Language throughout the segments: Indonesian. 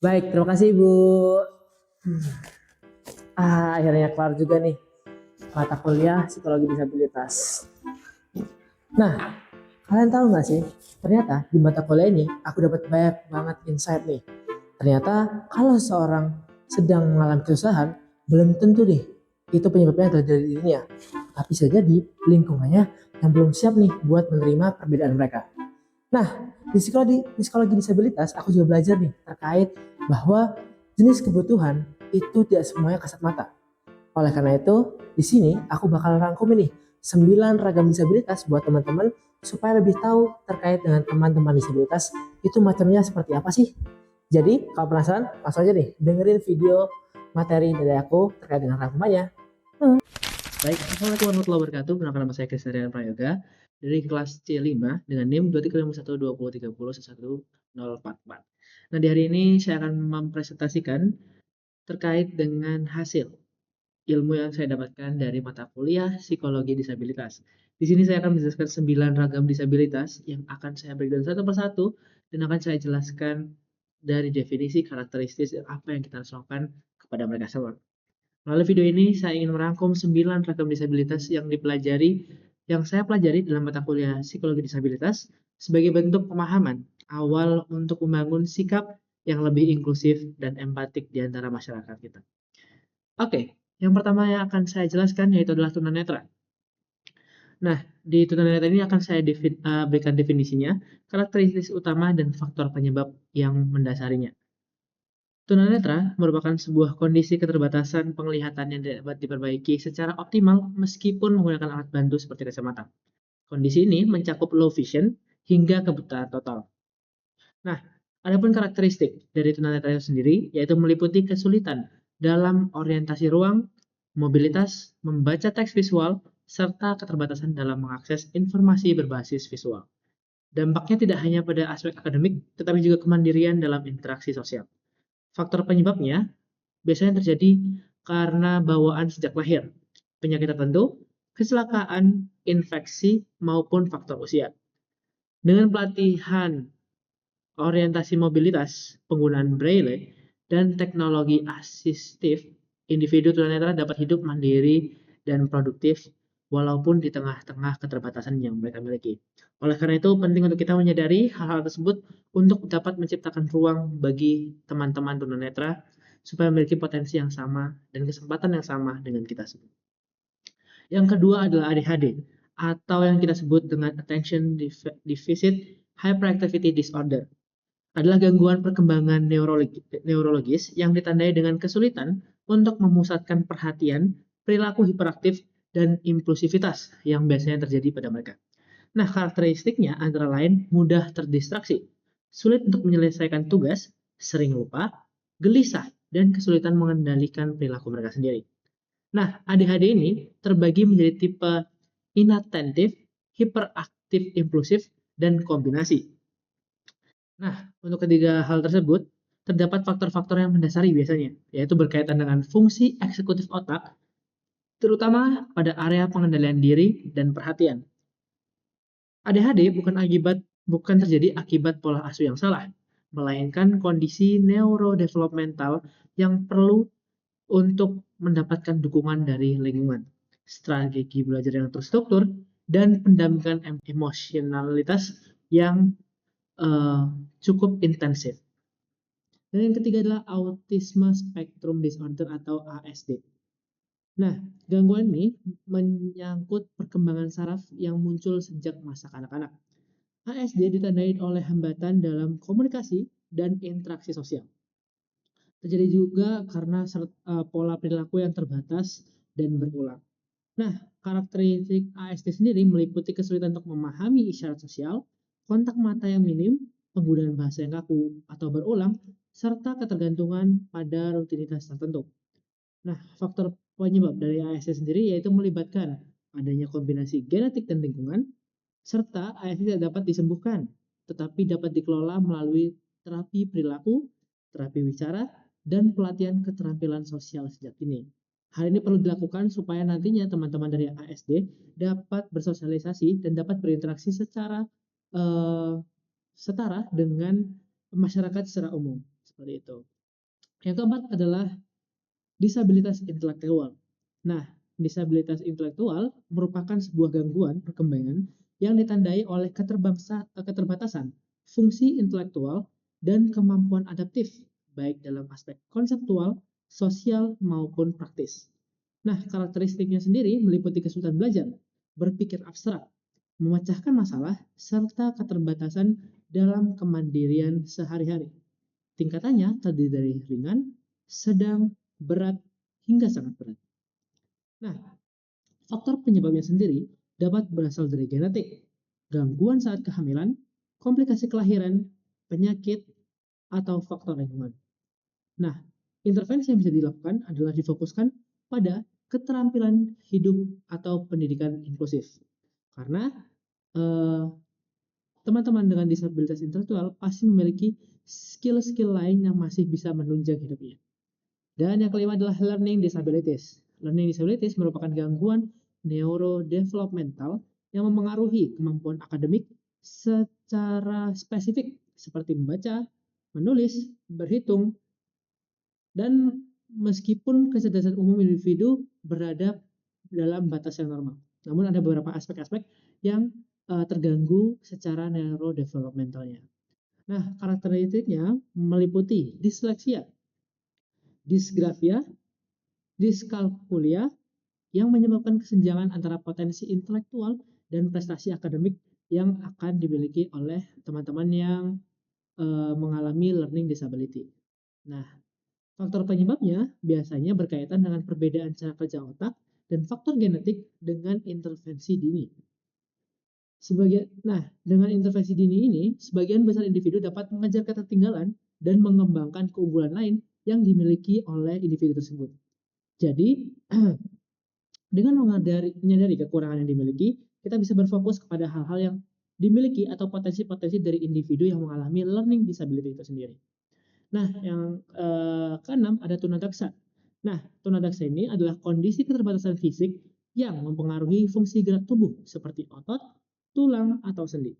Baik, terima kasih Bu. Hmm. Akhirnya kelar juga nih mata kuliah psikologi disabilitas. Nah, kalian tahu nggak sih? Ternyata di mata kuliah ini aku dapat banyak banget insight nih. Ternyata kalau seorang sedang mengalami kesusahan, belum tentu deh itu penyebabnya terjadi di dirinya. Tapi bisa jadi lingkungannya yang belum siap nih buat menerima perbedaan mereka. Nah, di psikologi disabilitas aku juga belajar nih terkait bahwa jenis kebutuhan itu tidak semuanya kasat mata. Oleh karena itu, di sini aku bakal rangkum ini 9 ragam disabilitas buat teman-teman supaya lebih tahu terkait dengan teman-teman disabilitas itu macamnya seperti apa sih. Jadi, kalau penasaran, langsung aja nih dengerin video materi dari aku terkait dengan rangkumannya. Baik, Assalamualaikum warahmatullahi wabarakatuh. Perkenalkan nama saya Krisdayanto Prayoga dari kelas C5 dengan NIM 23512030111044. Nah, di hari ini saya akan mempresentasikan terkait dengan hasil ilmu yang saya dapatkan dari mata kuliah psikologi disabilitas. Di sini saya akan menjelaskan 9 ragam disabilitas yang akan saya breakdown satu persatu dan akan saya jelaskan dari definisi karakteristik apa yang kita harus lakukan kepada mereka semua. Melalui video ini saya ingin merangkum 9 ragam disabilitas yang saya pelajari dalam mata kuliah psikologi disabilitas sebagai bentuk pemahaman awal untuk membangun sikap yang lebih inklusif dan empatik di antara masyarakat kita. Oke, yang pertama yang akan saya jelaskan yaitu adalah tunanetra. Nah, di tunanetra ini akan saya berikan definisinya, karakteristik utama dan faktor penyebab yang mendasarinya. Tunanetra merupakan sebuah kondisi keterbatasan penglihatan yang dapat diperbaiki secara optimal meskipun menggunakan alat bantu seperti kacamata. Kondisi ini mencakup low vision hingga kebutaan total. Nah, adapun karakteristik dari tunanetra itu sendiri yaitu meliputi kesulitan dalam orientasi ruang, mobilitas, membaca teks visual, serta keterbatasan dalam mengakses informasi berbasis visual. Dampaknya tidak hanya pada aspek akademik, tetapi juga kemandirian dalam interaksi sosial. Faktor penyebabnya biasanya terjadi karena bawaan sejak lahir, penyakit tertentu, kecelakaan, infeksi, maupun faktor usia. Dengan pelatihan orientasi mobilitas, penggunaan braille, dan teknologi asistif, individu tunanetra dapat hidup mandiri dan produktif walaupun di tengah-tengah keterbatasan yang mereka miliki. Oleh karena itu, penting untuk kita menyadari hal-hal tersebut untuk dapat menciptakan ruang bagi teman-teman tunanetra supaya memiliki potensi yang sama dan kesempatan yang sama dengan kita semua. Yang kedua adalah ADHD atau yang kita sebut dengan Attention Deficit Hyperactivity Disorder. Adalah gangguan perkembangan neurologis yang ditandai dengan kesulitan untuk memusatkan perhatian, perilaku hiperaktif, dan impulsivitas yang biasanya terjadi pada mereka. Nah, karakteristiknya antara lain mudah terdistraksi, sulit untuk menyelesaikan tugas, sering lupa, gelisah, dan kesulitan mengendalikan perilaku mereka sendiri. Nah, ADHD ini terbagi menjadi tipe inattentif, hiperaktif impulsif, dan kombinasi. Nah, untuk ketiga hal tersebut, terdapat faktor-faktor yang mendasari biasanya, yaitu berkaitan dengan fungsi eksekutif otak, terutama pada area pengendalian diri dan perhatian. ADHD bukan terjadi akibat pola asuh yang salah, melainkan kondisi neurodevelopmental yang perlu untuk mendapatkan dukungan dari lingkungan, strategi belajar yang terstruktur, dan pendampingan emosionalitas yang cukup intensif. Dan yang ketiga adalah Autism Spectrum Disorder atau ASD. Nah, gangguan ini menyangkut perkembangan saraf yang muncul sejak masa kanak-kanak. ASD ditandai oleh hambatan dalam komunikasi dan interaksi sosial. Terjadi juga karena pola perilaku yang terbatas dan berulang. Nah, karakteristik ASD sendiri meliputi kesulitan untuk memahami isyarat sosial, kontak mata yang minim, penggunaan bahasa yang kaku atau berulang, serta ketergantungan pada rutinitas tertentu. Nah, faktor penyebab dari ASD sendiri yaitu melibatkan adanya kombinasi genetik dan lingkungan, serta ASD tidak dapat disembuhkan, tetapi dapat dikelola melalui terapi perilaku, terapi bicara, dan pelatihan keterampilan sosial sejak dini. Hal ini perlu dilakukan supaya nantinya teman-teman dari ASD dapat bersosialisasi dan dapat berinteraksi secara setara dengan masyarakat secara umum. seperti itu. Yang keempat adalah disabilitas intelektual. Nah, disabilitas intelektual merupakan sebuah gangguan perkembangan yang ditandai oleh keterbatasan fungsi intelektual dan kemampuan adaptif, baik dalam aspek konseptual, sosial, maupun praktis. Nah, karakteristiknya sendiri meliputi kesulitan belajar, berpikir abstrak, memecahkan masalah, serta keterbatasan dalam kemandirian sehari-hari. Tingkatannya terdiri dari ringan, sedang, berat, hingga sangat berat. Nah, faktor penyebabnya sendiri dapat berasal dari genetik, gangguan saat kehamilan, komplikasi kelahiran, penyakit, atau faktor lingkungan. Nah, intervensi yang bisa dilakukan adalah difokuskan pada keterampilan hidup atau pendidikan inklusif. Karena teman-teman dengan disabilitas intelektual pasti memiliki skill-skill lain yang masih bisa menunjang hidupnya. Dan yang kelima adalah learning disabilities. Learning disabilities merupakan gangguan neurodevelopmental yang memengaruhi kemampuan akademik secara spesifik seperti membaca, menulis, berhitung, dan meskipun kecerdasan umum individu berada dalam batas yang normal. Namun ada beberapa aspek-aspek yang terganggu secara neurodevelopmentalnya. Nah, karakteristiknya meliputi disleksia, disgrafia, diskalkulia yang menyebabkan kesenjangan antara potensi intelektual dan prestasi akademik yang akan dimiliki oleh teman-teman yang mengalami learning disability. Nah, faktor penyebabnya biasanya berkaitan dengan perbedaan cara kerja otak dan faktor genetik dengan intervensi dini. Dengan intervensi dini ini, sebagian besar individu dapat mengejar ketertinggalan dan mengembangkan keunggulan lain yang dimiliki oleh individu tersebut. Jadi, dengan menyadari kekurangan yang dimiliki, kita bisa berfokus kepada hal-hal yang dimiliki atau potensi-potensi dari individu yang mengalami learning disability itu sendiri. Nah, yang keenam ada tunadaksa. Nah, tunadaksa ini adalah kondisi keterbatasan fisik yang mempengaruhi fungsi gerak tubuh seperti otot, tulang, atau sendi.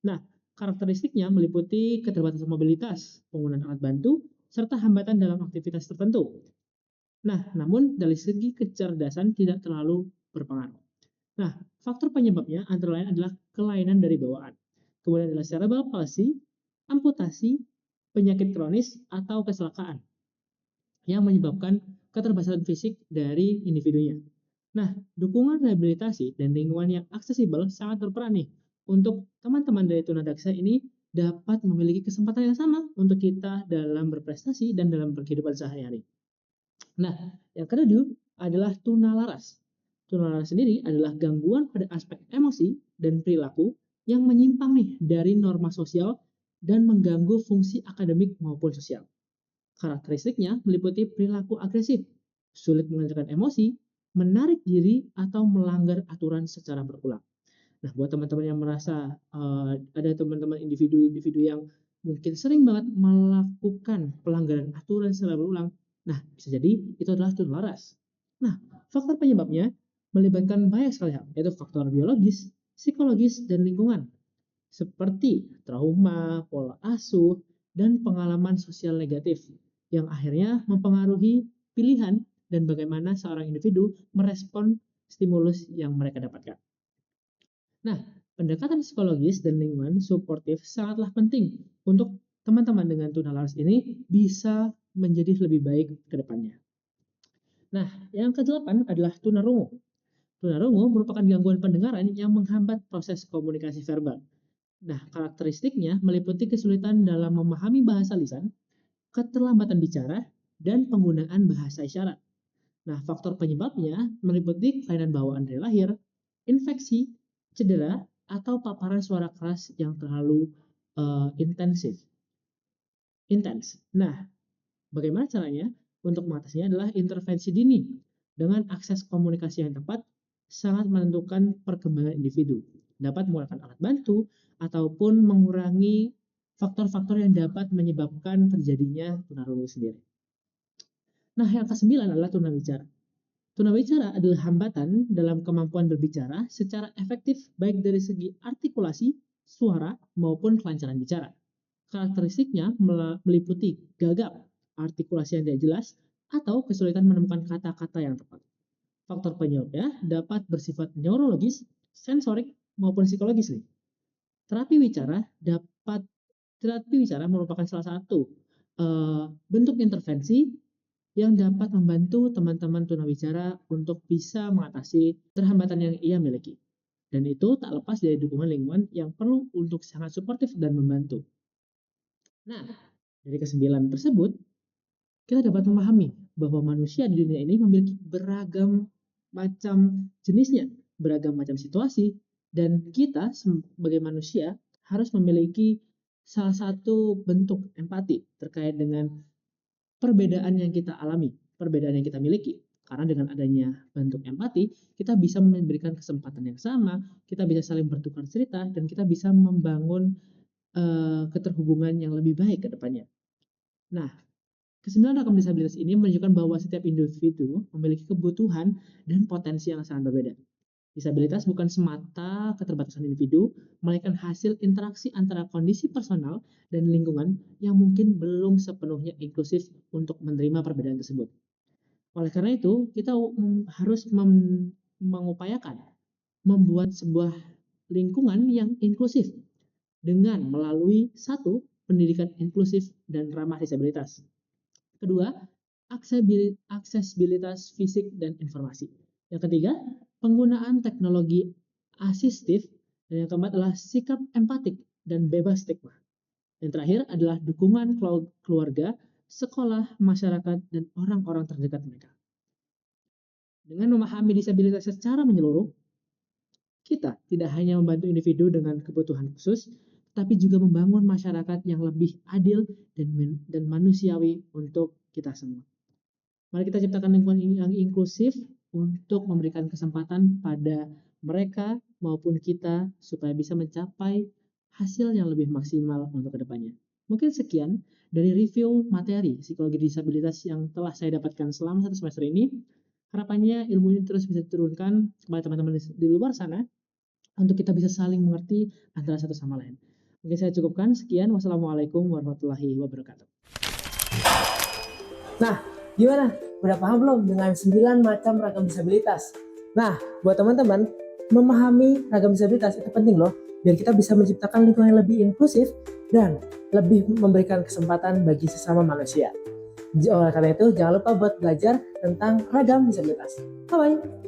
Nah, karakteristiknya meliputi keterbatasan mobilitas, penggunaan alat bantu, serta hambatan dalam aktivitas tertentu. Nah, namun dari segi kecerdasan tidak terlalu berpengaruh. Nah, faktor penyebabnya antara lain adalah kelainan dari bawaan. Kemudian adalah cerebral palsy, amputasi, penyakit kronis, atau kecelakaan yang menyebabkan keterbatasan fisik dari individunya. Nah, dukungan rehabilitasi dan lingkungan yang aksesibel sangat berperan nih untuk teman-teman dari tunadaksa ini dapat memiliki kesempatan yang sama untuk kita dalam berprestasi dan dalam berkehidupan sehari-hari. Nah, yang ketujuh adalah tunalaras. Tunalaras sendiri adalah gangguan pada aspek emosi dan perilaku yang menyimpang nih dari norma sosial dan mengganggu fungsi akademik maupun sosial. Karakteristiknya meliputi perilaku agresif, sulit mengendalikan emosi, menarik diri, atau melanggar aturan secara berulang. Nah, buat teman-teman yang merasa ada teman-teman individu-individu yang mungkin sering banget melakukan pelanggaran aturan secara berulang, nah bisa jadi itu adalah tunalaras. Nah, faktor penyebabnya melibatkan banyak sekali hal, yaitu faktor biologis, psikologis, dan lingkungan, seperti trauma, pola asuh, dan pengalaman sosial negatif yang akhirnya mempengaruhi pilihan dan bagaimana seorang individu merespon stimulus yang mereka dapatkan. Nah, pendekatan psikologis dan lingkungan suportif sangatlah penting untuk teman-teman dengan tunalaras ini bisa menjadi lebih baik ke depannya. Nah, yang kedelapan adalah tunarungu. Tunarungu merupakan gangguan pendengaran yang menghambat proses komunikasi verbal. Nah, karakteristiknya meliputi kesulitan dalam memahami bahasa lisan, keterlambatan bicara, dan penggunaan bahasa isyarat. Nah, faktor penyebabnya meliputi kelainan bawaan dari lahir, infeksi, cedera, atau paparan suara keras yang terlalu intens. Nah, bagaimana caranya? Untuk mengatasinya adalah intervensi dini. Dengan akses komunikasi yang tepat, sangat menentukan perkembangan individu. Dapat menggunakan alat bantu, ataupun mengurangi faktor-faktor yang dapat menyebabkan terjadinya tunarungu sendiri. Nah, yang kesembilan adalah tunawicara. Tunawicara adalah hambatan dalam kemampuan berbicara secara efektif baik dari segi artikulasi, suara, maupun kelancaran bicara. Karakteristiknya meliputi gagap, artikulasi yang tidak jelas, atau kesulitan menemukan kata-kata yang tepat. Faktor penyebabnya dapat bersifat neurologis, sensorik, maupun psikologis nih. Terapi wicara merupakan salah satu bentuk intervensi yang dapat membantu teman-teman tunawicara untuk bisa mengatasi keterhambatan yang ia miliki. Dan itu tak lepas dari dukungan lingkungan yang perlu untuk sangat suportif dan membantu. Nah, dari kesembilan tersebut, kita dapat memahami bahwa manusia di dunia ini memiliki beragam macam jenisnya, beragam macam situasi, dan kita sebagai manusia harus memiliki salah satu bentuk empati terkait dengan perbedaan yang kita alami, perbedaan yang kita miliki. Karena dengan adanya bentuk empati, kita bisa memberikan kesempatan yang sama, kita bisa saling bertukar cerita, dan kita bisa membangun keterhubungan yang lebih baik ke depannya. Nah, kesembilan ragam disabilitas ini menunjukkan bahwa setiap individu memiliki kebutuhan dan potensi yang sangat berbeda. Disabilitas bukan semata keterbatasan individu, melainkan hasil interaksi antara kondisi personal dan lingkungan yang mungkin belum sepenuhnya inklusif untuk menerima perbedaan tersebut. Oleh karena itu, kita harus mengupayakan membuat sebuah lingkungan yang inklusif dengan melalui satu, pendidikan inklusif dan ramah disabilitas. Kedua, aksesibilitas fisik dan informasi. Yang ketiga, penggunaan teknologi asistif. Dan yang keempat adalah sikap empatik dan bebas stigma. Yang terakhir adalah dukungan keluarga, sekolah, masyarakat, dan orang-orang terdekat mereka. Dengan memahami disabilitas secara menyeluruh, kita tidak hanya membantu individu dengan kebutuhan khusus, tapi juga membangun masyarakat yang lebih adil dan manusiawi untuk kita semua. Mari kita ciptakan lingkungan yang inklusif untuk memberikan kesempatan pada mereka maupun kita supaya bisa mencapai hasil yang lebih maksimal untuk kedepannya. Mungkin sekian dari review materi psikologi disabilitas yang telah saya dapatkan selama 1 semester ini. Harapannya ilmu ini terus bisa diturunkan kepada teman-teman di luar sana untuk kita bisa saling mengerti antara satu sama lain. Mungkin saya cukupkan. Sekian. Wassalamualaikum warahmatullahi wabarakatuh. Nah, gimana? Udah paham belum dengan 9 macam ragam disabilitas? Nah, buat teman-teman, memahami ragam disabilitas itu penting loh, biar kita bisa menciptakan lingkungan yang lebih inklusif dan lebih memberikan kesempatan bagi sesama manusia. Oleh karena itu, jangan lupa buat belajar tentang ragam disabilitas. Bye-bye!